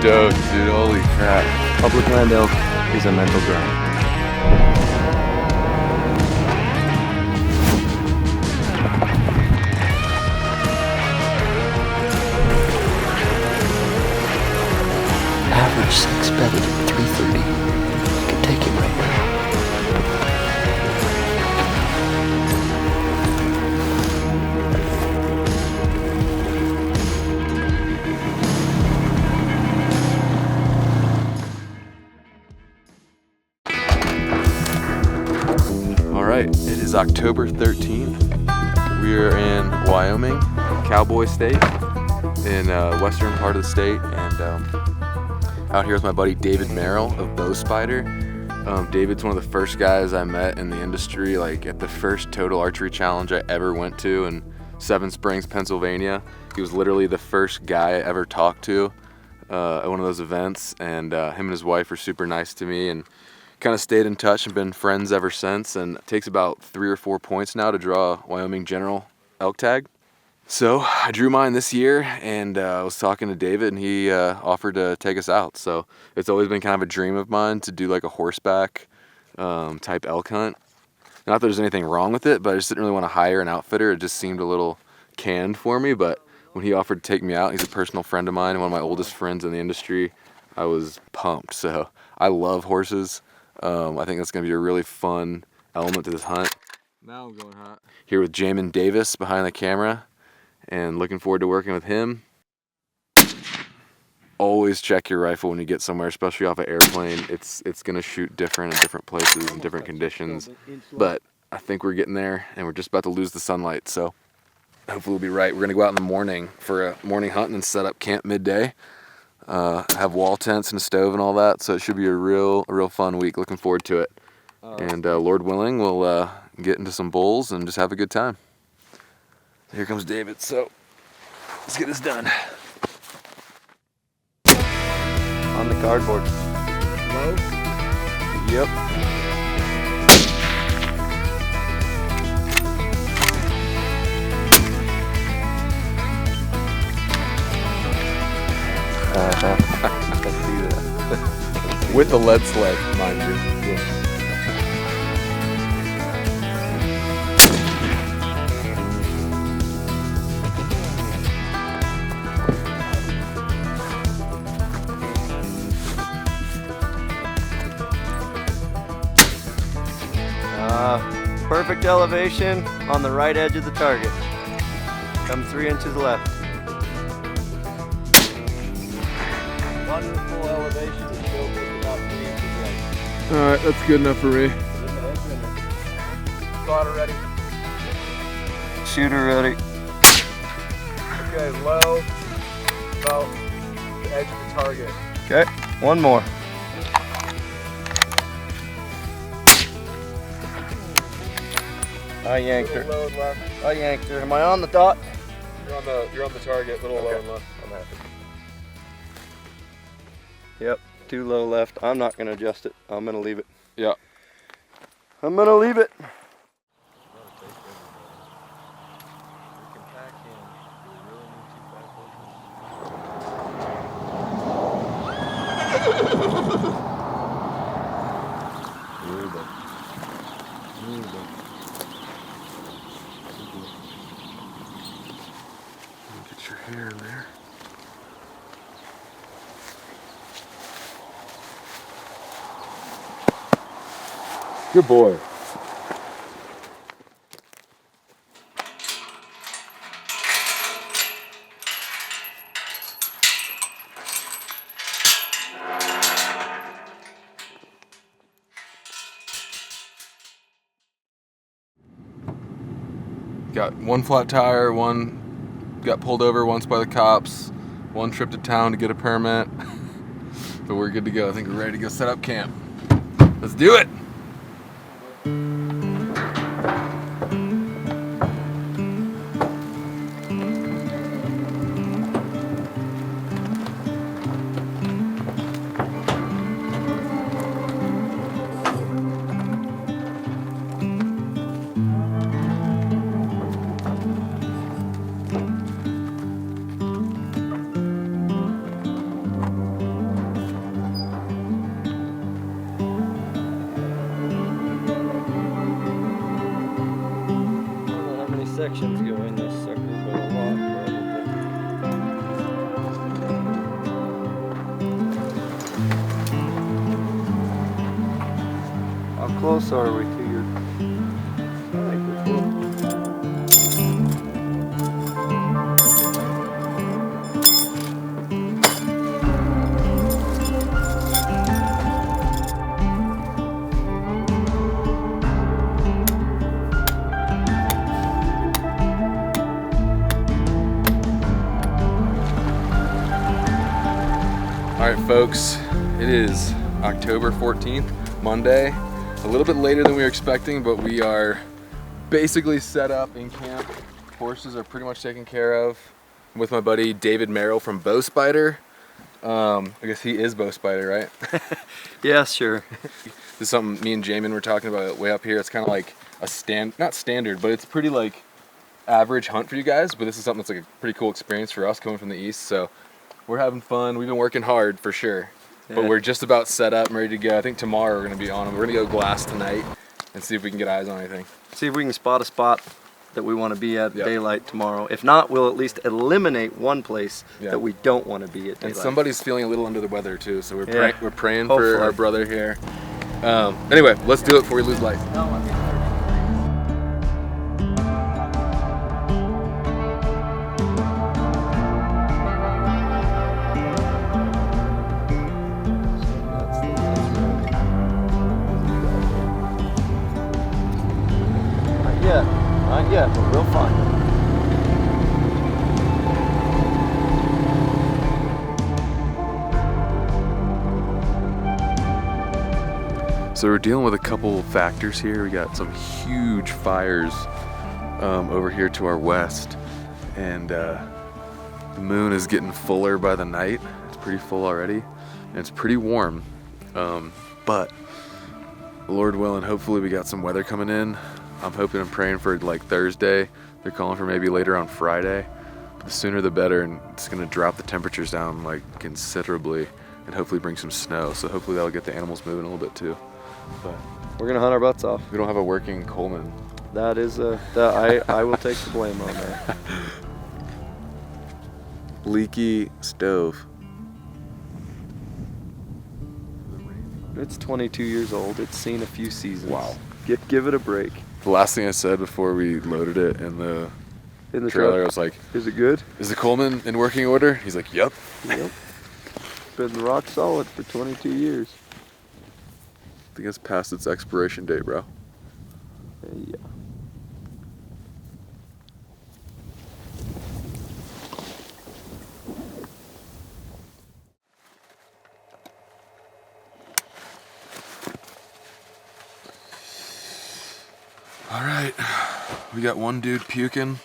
dope, dude. Holy crap. Public land elk is a mental grind. Average 6 bedded at 330. You can take it right now. All right, it is October 13th. We're in Wyoming, Cowboy State, in western part of the state, and out here with my buddy David Merrill of Bow Spider. David's one of the first guys I met in the industry, like at the first total archery challenge I ever went to in Seven Springs, Pennsylvania. He was literally the first guy I ever talked to at one of those events, and him and his wife were super nice to me and kind of stayed in touch and been friends ever since. And it takes about 3 or 4 points now to draw a Wyoming General Elk tag. So I drew mine this year, and I was talking to David, and he offered to take us out. So it's always been kind of a dream of mine to do like a horseback type elk hunt. Not that there's anything wrong with it, but I just didn't really want to hire an outfitter. It just seemed a little canned for me. But when he offered to take me out, he's a personal friend of mine, one of my oldest friends in the industry, I was pumped. So I love horses. I think that's going to be a really fun element to this hunt. Now I'm going hot. Here with Jamin Davis behind the camera, and looking forward to working with him. Always check your rifle when you get somewhere, especially off an airplane. It's going to shoot different in different places and different conditions. But I think we're getting there, and we're just about to lose the sunlight, so hopefully we'll be right. We're going to go out in the morning for a morning hunt and then set up camp midday. Have wall tents and a stove and all that, so it should be a real fun week. Looking forward to it. And Lord willing, we'll get into some bulls and just have a good time. Here comes David, so let's get this done. On the cardboard. Low? Yep. Let's do that. With the lead sled, mind you. Yes. Perfect elevation on the right edge of the target. Come 3 inches left. Wonderful elevation to still just about 3 inches left. Alright, that's good enough for me. Spotter ready. Shooter ready. Okay, low, about the edge of the target. Okay, one more. I yanked her. Low and left. I yanked her. Am I on the dot? You're on the target, little low and left. I'm happy. Yep, too low left. I'm not gonna adjust it. I'm gonna leave it. Yeah. I'm gonna leave it. Get your hair in there. Good boy. Got one flat tire, one got pulled over once by the cops, one trip to town to get a permit. But we're good to go. I think we're ready to go set up camp. Let's do it! sections go in this sucker, but a lot probably. How close are we to your? I think we're close. All right, folks, it is October 14th, Monday. A little bit later than we were expecting, but we are basically set up in camp. Horses are pretty much taken care of. I'm with my buddy David Merrill from Bow Spider. I guess he is Bow Spider, right? Yeah, sure. This is something me and Jamin were talking about way up here. It's kind of like a not standard, but it's pretty like average hunt for you guys. But this is something that's like a pretty cool experience for us coming from the east. So we're having fun. We've been working hard for sure. Yeah. But we're just about set up and ready to go. I think tomorrow we're gonna be on them. We're gonna go glass tonight and see if we can get eyes on anything. See if we can spot a spot that we want to be at Yep. daylight tomorrow. If not, we'll at least eliminate one place Yeah. that we don't want to be at daylight. And somebody's feeling a little under the weather too, so Yeah. we're praying Hopefully. for our brother here. Anyway, let's do it before we lose light. Not yet, but we'll find it. So we're dealing with a couple factors here. We got some huge fires over here to our west, and the moon is getting fuller by the night. It's pretty full already, and it's pretty warm. But Lord willing, hopefully we got some weather coming in. I'm hoping and praying for like Thursday. They're calling for maybe later on Friday. The sooner the better, and it's gonna drop the temperatures down like considerably and hopefully bring some snow. So hopefully that'll get the animals moving a little bit too. But We're gonna hunt our butts off. we don't have a working Coleman. That is I will take the blame on that. Leaky stove. It's 22 years old. It's seen a few seasons. Wow. Give it a break. The last thing I said before we loaded it in the In the trailer, I truck. was like, Is it good? is the Coleman in working order? He's like, yep. Yep. Been rock solid for 22 years. I think it's past its expiration date, bro. Yeah. All right, we got one dude puking.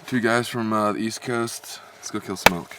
Two guys from the East Coast. Let's go kill some elk.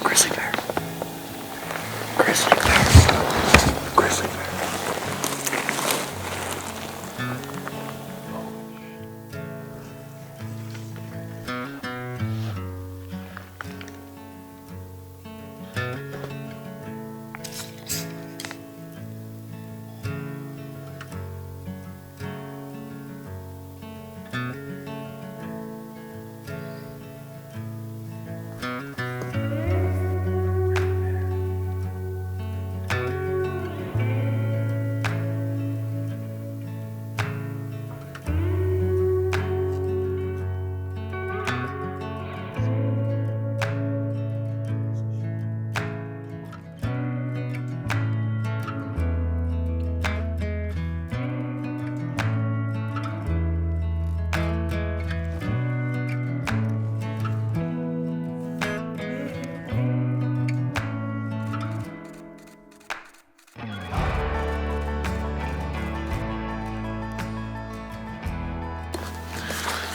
Grizzly bear. Grizzly bear. Grizzly bear.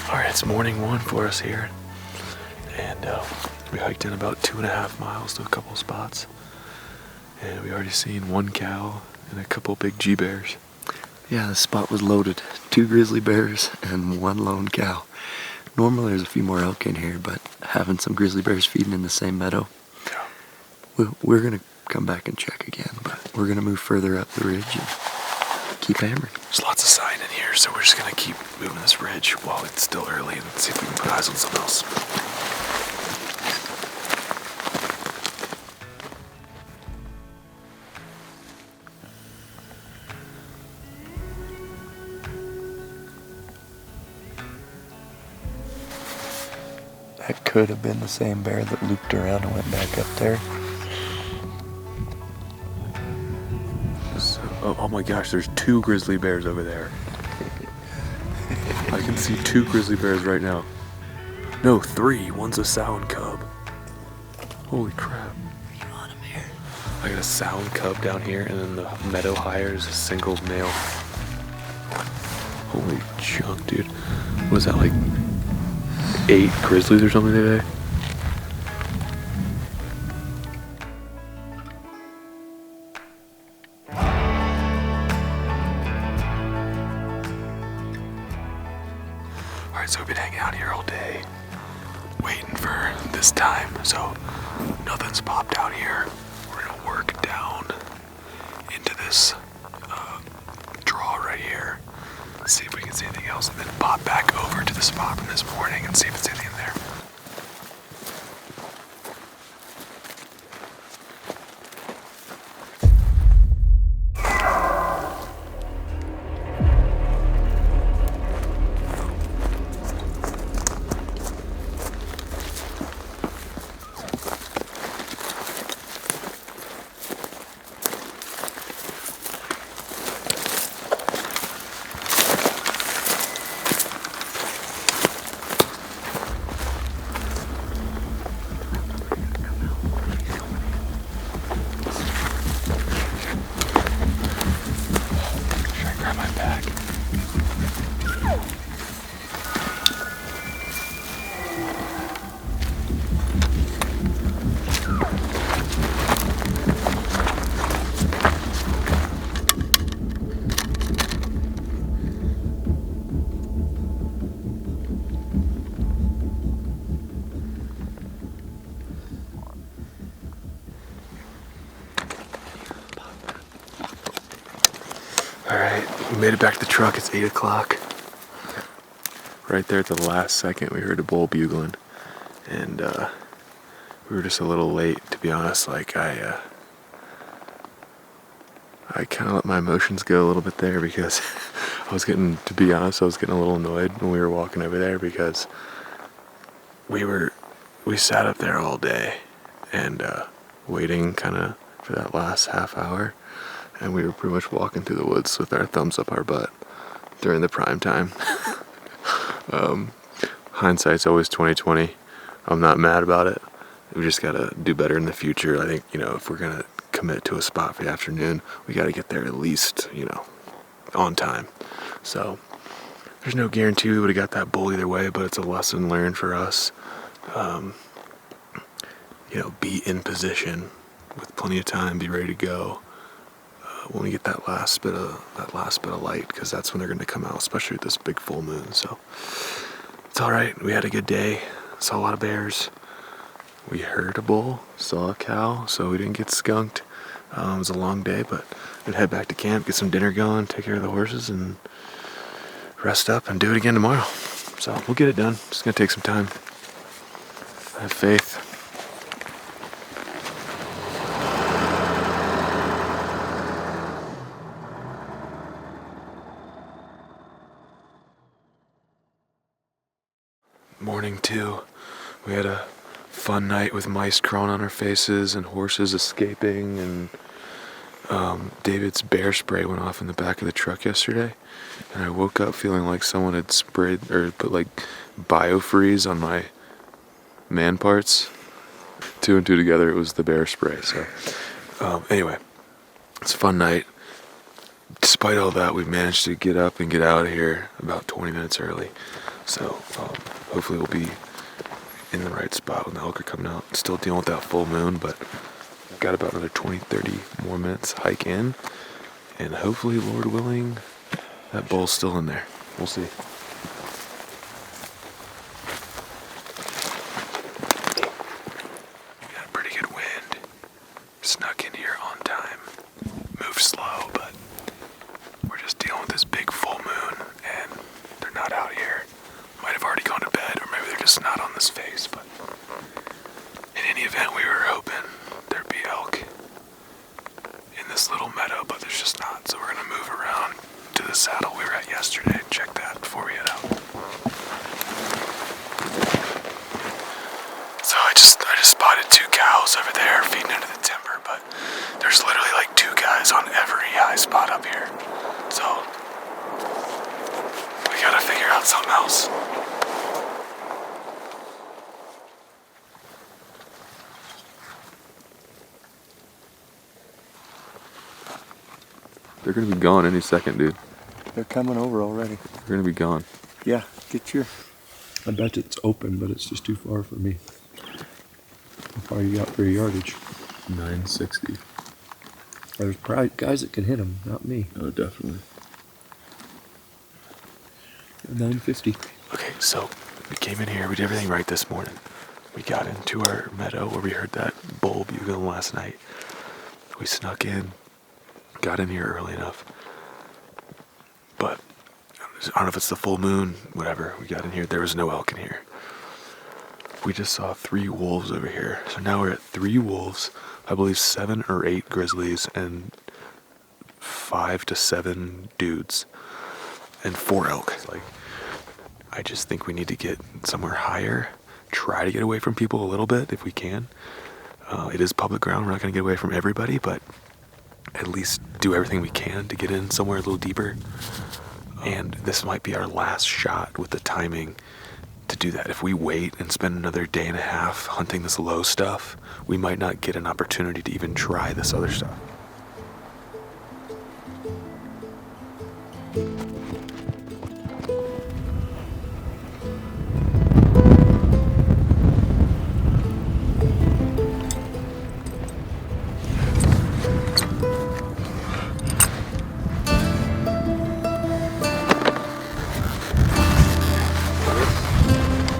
Alright, it's morning one for us here. And we hiked in about 2.5 miles to a couple spots. And we already seen one cow and a couple big G-bears. Yeah, the spot was loaded. 2 grizzly bears and 1 lone cow. Normally there's a few more elk in here, but having some grizzly bears feeding in the same meadow, we're going to come back and check again, but we're going to move further up the ridge and keep hammering. There's lots of sign in here, so we're just going to keep moving this ridge while it's still early and see if we can put eyes on something else. That could have been the same bear that looped around and went back up there. So, oh my gosh, there's 2 grizzly bears over there. I can see 2 grizzly bears right now. No, 3. One's a sow and cub. Holy crap. You want him here? I got a sow and cub down here, and then the meadow hire is a single male. Holy junk, dude. What is that, like 8 grizzlies or something today? Alright, so we've been hanging out here all day, waiting for this time, so nothing's popped out here. We're gonna work down into this draw right here, see if we can see anything else, and then pop back over to the spot from this morning and see if it's anything in there. Alright, we made it back to the truck. It's 8 o'clock. Right there at the last second, we heard a bull bugling. And we were just a little late, to be honest. Like, I kind of let my emotions go a little bit there because to be honest, I was getting a little annoyed when we were walking over there because we sat up there all day and waiting kind of for that last half hour. And we were pretty much walking through the woods with our thumbs up our butt during the prime time. Hindsight's always 20/20. I'm not mad about it. We just gotta do better in the future. I think, if we're gonna commit to a spot for the afternoon, we gotta get there at least, on time. So there's no guarantee we would have got that bull either way, but it's a lesson learned for us. Be in position with plenty of time, be ready to go. When we get that last bit of light, because that's when they're going to come out, especially with this big full moon. So it's all right. We had a good day. Saw a lot of bears. We heard a bull, saw a cow, so we didn't get skunked. It was a long day, but we'd head back to camp, get some dinner going, take care of the horses, and rest up and do it again tomorrow. So we'll get it done. It's going to take some time. I have faith. Morning 2. We had a fun night with mice crawling on our faces and horses escaping, and David's bear spray went off in the back of the truck yesterday, and I woke up feeling like someone had sprayed or put like biofreeze on my man parts. 2 and 2 together, it was the bear spray. So anyway, it's a fun night. Despite all that, we managed to get up and get out of here about 20 minutes early. So hopefully we'll be in the right spot when the elk are coming out. Still dealing with that full moon, but we've got about another 20-30 more minutes hike in, and hopefully, Lord willing, that bull's still in there. We'll see. We got a pretty good wind. Snuck in here on time. Moved slow, but we're just dealing with this big full moon, and they're not out here. Might have already gone to bed, or maybe they're just not on this face, but in any event, we were hoping there'd be elk in this little meadow, but there's just not, so we're gonna move around to the saddle we were at yesterday and check that before we head out. So I just spotted 2 cows over there feeding into the timber, but there's literally like 2 guys on every high spot up here, so we gotta figure out something else. They're gonna be gone any second, dude. They're coming over already. They're gonna be gone. Yeah, get your... I bet it's open, but it's just too far for me. How far you got for your yardage? 960. There's probably guys that can hit them, not me. Oh, definitely. 950. Okay, so we came in here, we did everything right this morning. We got into our meadow where we heard that bull bugling last night. We snuck in, got in here early enough. But I don't know if it's the full moon, whatever. We got in here, there was no elk in here. We just saw 3 wolves over here. So now we're at 3 wolves, I believe 7 or 8 grizzlies, and 5 to 7 dudes, and 4 elk. Like, I just think we need to get somewhere higher, try to get away from people a little bit if we can. It is public ground, we're not gonna get away from everybody, but at least do everything we can to get in somewhere a little deeper. And this might be our last shot with the timing to do that. If we wait and spend another day and a half hunting this low stuff, we might not get an opportunity to even try this other stuff.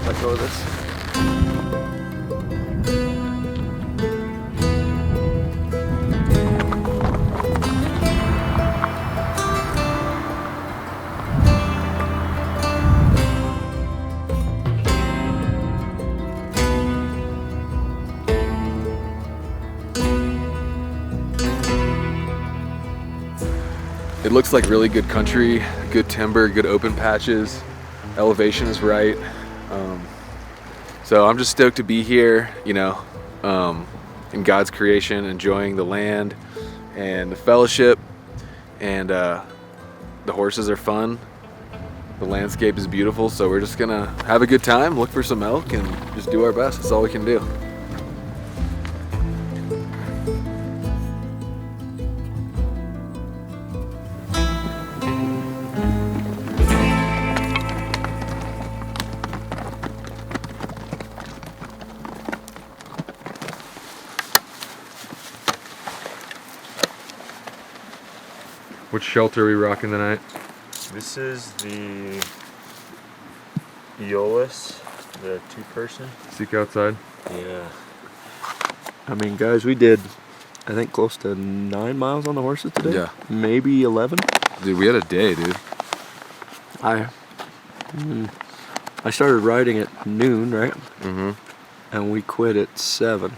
Let go of this. It looks like really good country, good timber, good open patches. Elevation is right. So I'm just stoked to be here, you know, in God's creation, enjoying the land and the fellowship, and the horses are fun. The landscape is beautiful, so we're just gonna have a good time, look for some elk, and just do our best. That's all we can do. Which shelter are we rocking tonight? This is the Eolus, the 2-person. Seek outside. Yeah. I mean, guys, we did, I think, close to 9 miles on the horses today. Yeah. Maybe 11. Dude, we had a day, dude. I started riding at noon, right? Mm-hmm. And we quit at 7.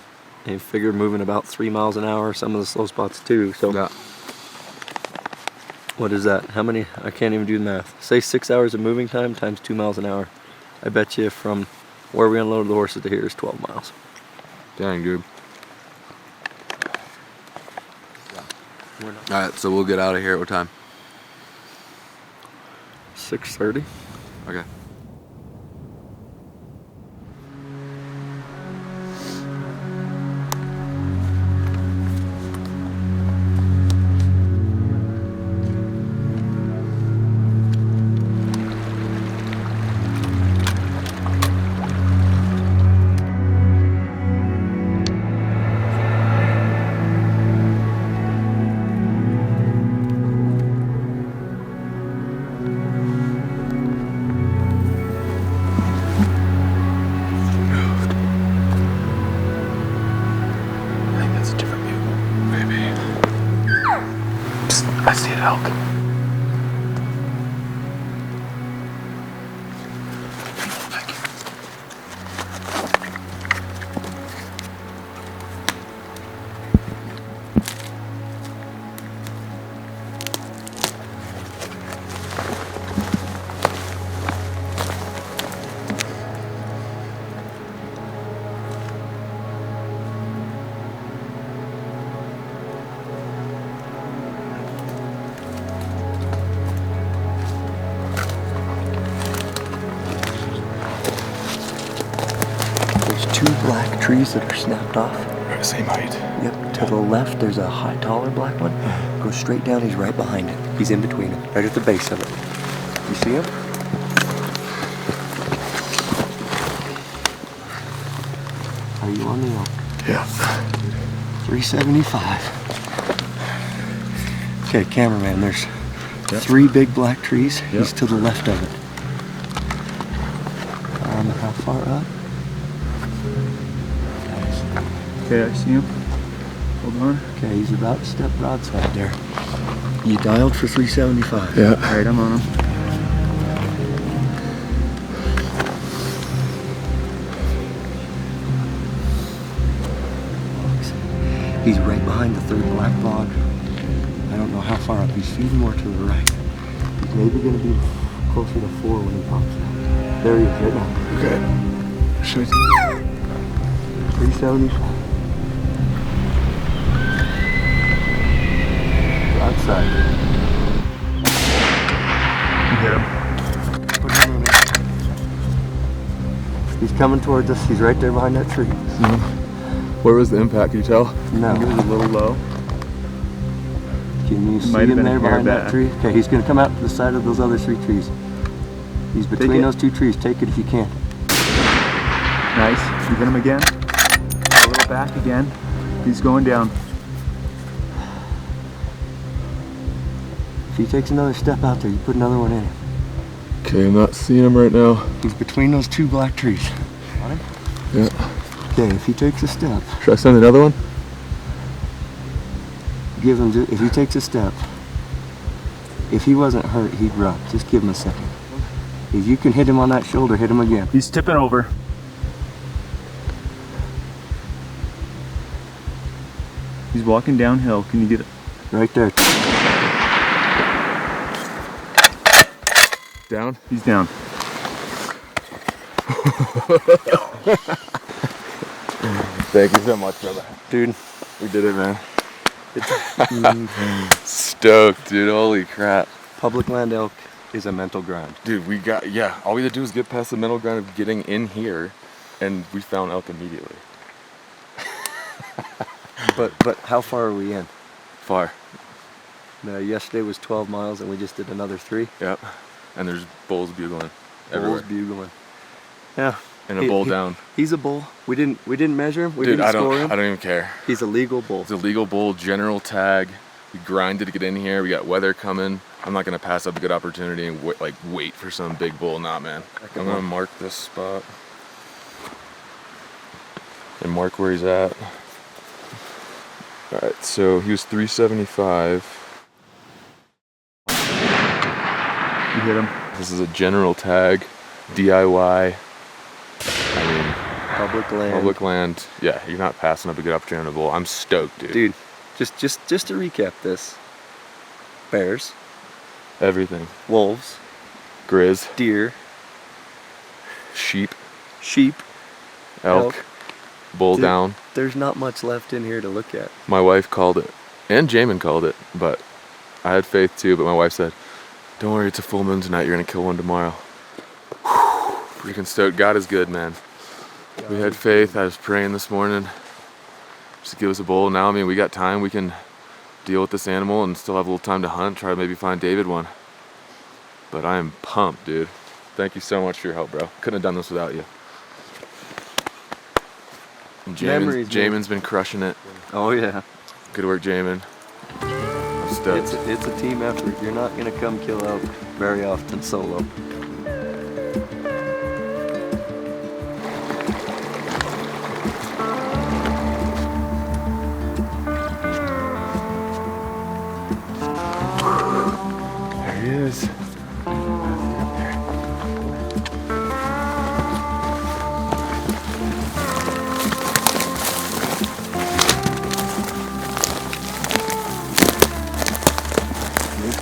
And you figure moving about 3 miles an hour, some of the slow spots too. So Yeah. what is that? How many? I can't even do the math. Say 6 hours of moving time times 2 miles an hour. I bet you from where we unloaded the horses to here is 12 miles. Dang, dude. We're not. All right, so we'll get out of here at what time? 6:30. Okay. black trees that are snapped off. Right, same height. Yep, to the left there's a high, taller black one. Go straight down, he's right behind it. He's in between them, right at the base of it. You see him? Are you on the elk? Yeah. 375. Okay, cameraman, there's 3 big black trees. He's to the left of it. How far up? Okay, I see him. Hold on. Okay, he's about to step broadside there. You dialed for 375. Yeah. Alright, I'm on him. He's right behind the 3rd black log. I don't know how far up. He's feeding more to the right. He's maybe going to be closer to 4 when he pops out. There he is, right now. Okay. Should 375. Outside. You hit him. Put him in there. He's coming towards us. He's right there behind that tree. Where was the impact? Can you tell? No. He was a little low. Can you see Might have him been a there hair behind that back. tree? Okay, he's going to come out to the side of those other 3 trees. He's between it. those 2 trees. Take it if you can. Nice. You hit him again. A little back again. He's going down. If he takes another step out there, you put another one in him. Okay, I'm not seeing him right now. He's between those 2 black trees. On him? Yeah. Okay, if he takes a step, Should I send another one? give him, if he takes a step, if he wasn't hurt, he'd run. Just give him a second. If you can hit him on that shoulder, hit him again. He's tipping over. He's walking downhill. Can you get it? Right there. Down? He's down. Thank you so much, brother. Dude, We did it, man. it's, Stoked, dude. Holy crap. public land elk is a mental grind. Dude, we got, all we had to do was get past the middle ground of getting in here, and we found elk immediately. But how far are we in? Far. Yesterday was 12 miles and we just did another 3. Yep. And there's bulls bugling everywhere. Bulls bugling. Yeah. And a bull down. He's a bull. We didn't measure him. We Dude, didn't I score him. don't even care. He's a legal bull. It's a legal bull, general tag. We grinded to get in here. We got weather coming. I'm not gonna pass up a good opportunity and wait for some big bull. Nah, man. I'm gonna mark this spot and mark where he's at. All right, so he was 375. You hit him. This is a general tag, DIY. I mean, public land. Yeah, you're not passing up a good opportunity on a bull. I'm stoked, dude. Dude, just to recap this. Bears, Everything. wolves, Grizz, deer, sheep, elk. bull Dude. down. There's not much left in here to look at. My wife called it, and Jamin called it, but I had faith too. But my wife said, "Don't worry, it's a full moon tonight. You're gonna kill one tomorrow." Whew, freaking stoked. God is good, man. We had faith. I was praying this morning, just to give us a bull. Now, I mean, we got time. We can deal with this animal and still have a little time to hunt. Try to maybe find David one. But I am pumped, dude. Thank you so much for your help, bro. Couldn't have done this without you. And Memories, man. Jamin's been crushing it. Oh yeah. Good work, Jamin. I'm stoked. It's a team effort. You're not gonna come kill elk very often solo. There he is.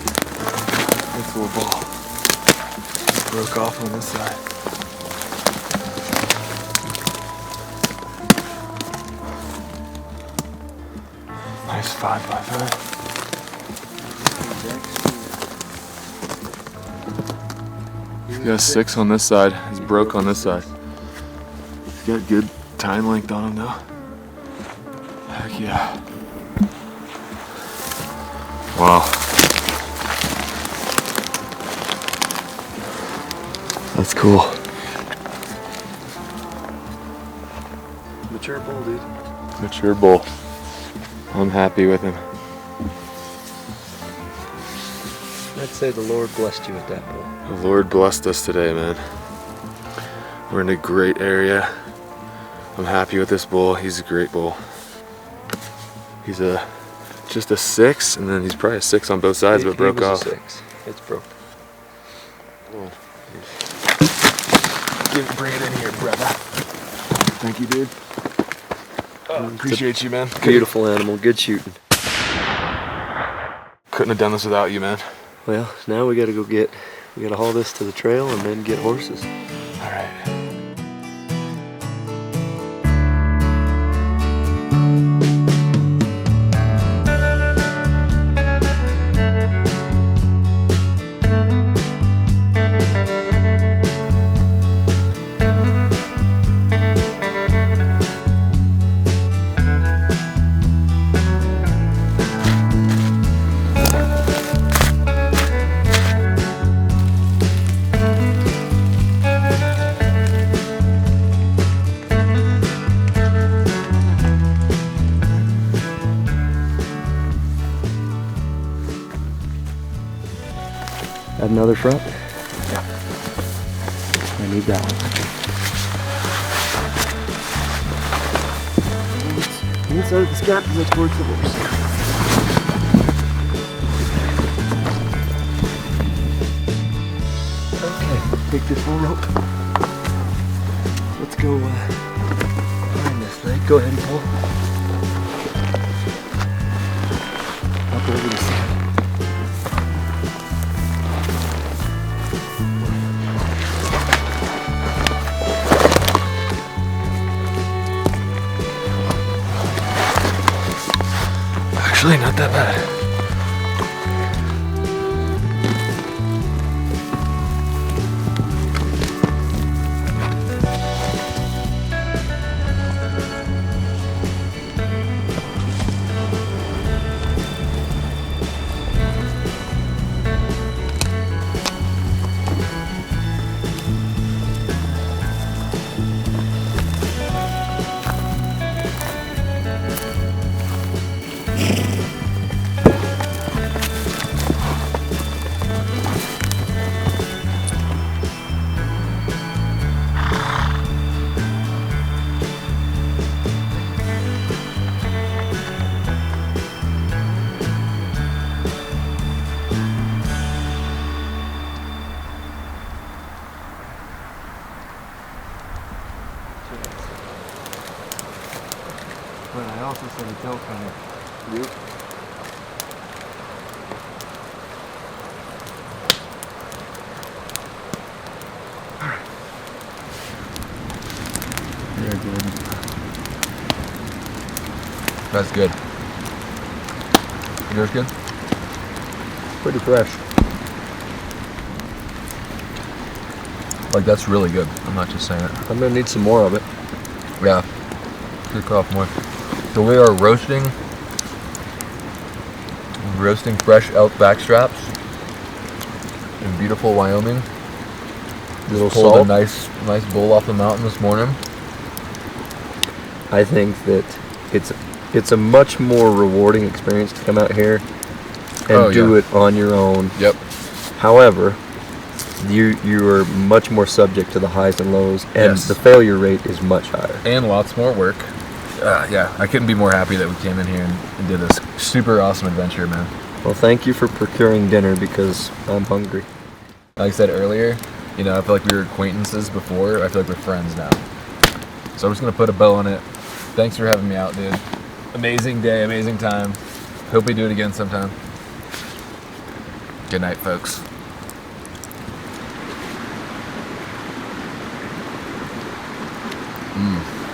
Nice little ball. Broke off on this side. Nice 5x5. He's got a 6 on this side. He's broke on this side. He's got good tine length on him though. Heck yeah. Wow. That's cool. Mature bull, dude. Mature bull. I'm happy with him. I'd say the Lord blessed you with that bull. The Lord blessed us today, man. We're in a great area. I'm happy with this bull. He's a great bull. He's just a 6, and then he's probably a 6 on both sides, but broke off. 6. It's broke. Oh. Bring it in here, brother. Thank you, dude. Appreciate you, man. Beautiful animal. Good shooting. Couldn't have done this without you, man. Well, now we gotta haul this to the trail and then get horses. All right. Add another front? Yeah. I need that one. Inside of the strap is like towards the horse. Okay, take this full rope. Let's go behind this leg. Go ahead and pull. Up over the sand. Actually, not that bad. But I also said it's elk on it. Yep. Very good. That's good. Yours good? Pretty fresh. Like, that's really good. I'm not just saying it. I'm gonna need some more of it. Yeah. Cook off more. So we are roasting fresh elk backstraps in beautiful Wyoming. Little Pulled salt. a nice bull off the mountain this morning. I think that it's a much more rewarding experience to come out here and do it on your own. Yep. However, you are much more subject to the highs and lows, and Yes. the failure rate is much higher. And lots more work. Yeah, I couldn't be more happy that we came in here and did this super awesome adventure, man. Well, thank you for procuring dinner because I'm hungry. Like I said earlier, I feel like we were acquaintances before. I feel like we're friends now. So I'm just gonna put a bow on it. Thanks for having me out, dude. Amazing day, amazing time. Hope we do it again sometime. Good night, folks. Mm.